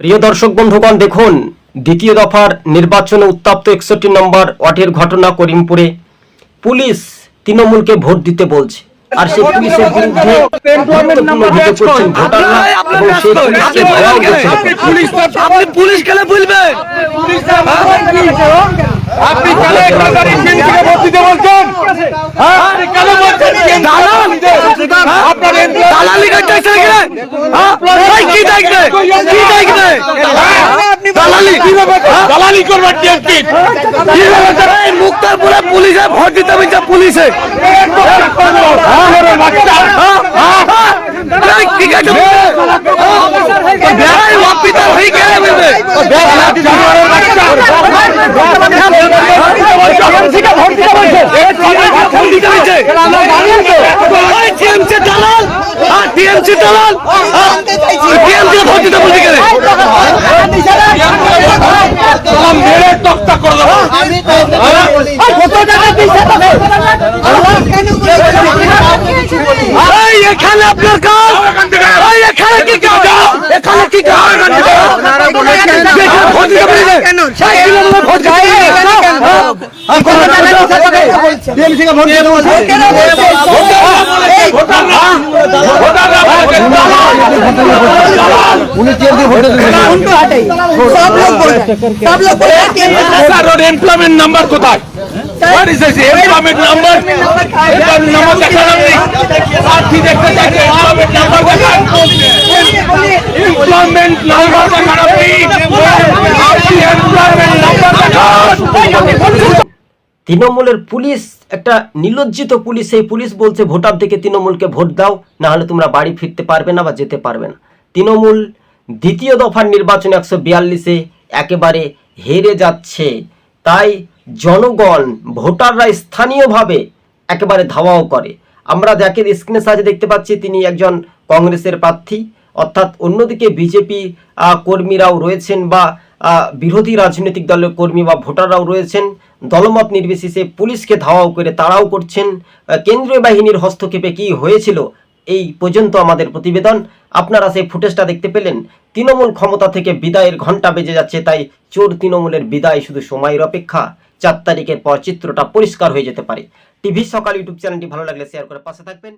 প্রিয় দর্শক বন্ধুগণ, দেখুন দ্বিতীয় দফার নির্বাচনে উত্তপ্ত 61 নম্বর ওয়ার্ডের ঘটনা। করিমপুরে পুলিশ তৃণমূলকে ভোট দিতে বলছে, আর সেই পুলিশের বিরুদ্ধে গুরুত্বপূর্ণ অভিযোগ করছেন ভোটাররা এবং সেই পুলিশকে ঘেরাও করছে। আপনি পুলিশ কেন বলবেন? আপনি কেন ভোট দিতে বলছেন? আপনি কেন বলছেন দালালি করতেছে? কি দেখবে? কি দেখবে? দালালি করবার মুক্তারপুরে পুলিশে ভোট দিতে বলছে। পুলিশে টিএমসি দালাল টিএমসি ভোট দিতে বলছে কেন? মেরে তক্তা করে দেবো। এখানে আপনার কাজ, এখানে কি কাজ? এখানে কি কাজ? ভোট দিতে বলছে ভোট এমপ্লয়মেন্ট নাম্বার কোথায়? What is this? Employment number? Employment number দেখালাম নেই। সাথী দেখতে চাইছে employment number দেখান। Employment number দেখালাম নেই। Employment number দেখান। তৃণমূলের পুলিশ একটা নির্লজ্জিত পুলিশ। এই পুলিশ বলছে ভোটারদেরকে তৃণমূলকে ভোট দাও, না হলে তোমরা বাড়ি ফিরতে পারবে না বা যেতে পারবে না। তৃণমূল দ্বিতীয় দফার নির্বাচনে 142-এ একেবারে হেরে যাচ্ছে। তাই জনগণ ভোটাররা স্থানীয়ভাবে একেবারে ধাওয়াও করে। আমরা যাকে স্ক্রিনে সাজে দেখতে পাচ্ছি তিনি একজন কংগ্রেসের প্রার্থী, অর্থাৎ অন্যদিকে বিজেপি কর্মীরাও রয়েছেন বা বিরোধী রাজনৈতিক দলের কর্মী বা ভোটাররাও রয়েছেন। দলমত নির্বিশেষে পুলিশকে ধাওয়াও করে তাড়াও করছেন। কেন্দ্রীয় বাহিনীর হস্তক্ষেপে কি হয়েছিল এই পর্যন্ত আমাদের প্রতিবেদন। আপনারা সেই ফুটেজটা দেখতে পেলেন। তৃণমূল ক্ষমতা থেকে বিদায়ের ঘন্টা বেজে যাচ্ছে, তাই চোর তৃণমূলের বিদায় শুধু সময়ের অপেক্ষা। 4 তারিখের পর চিত্রটা পরিষ্কার হয়ে যেতে পারে। টিভি সকাল ইউটিউব চ্যানেলটি ভালো লাগলে শেয়ার করে পাশে থাকবেন।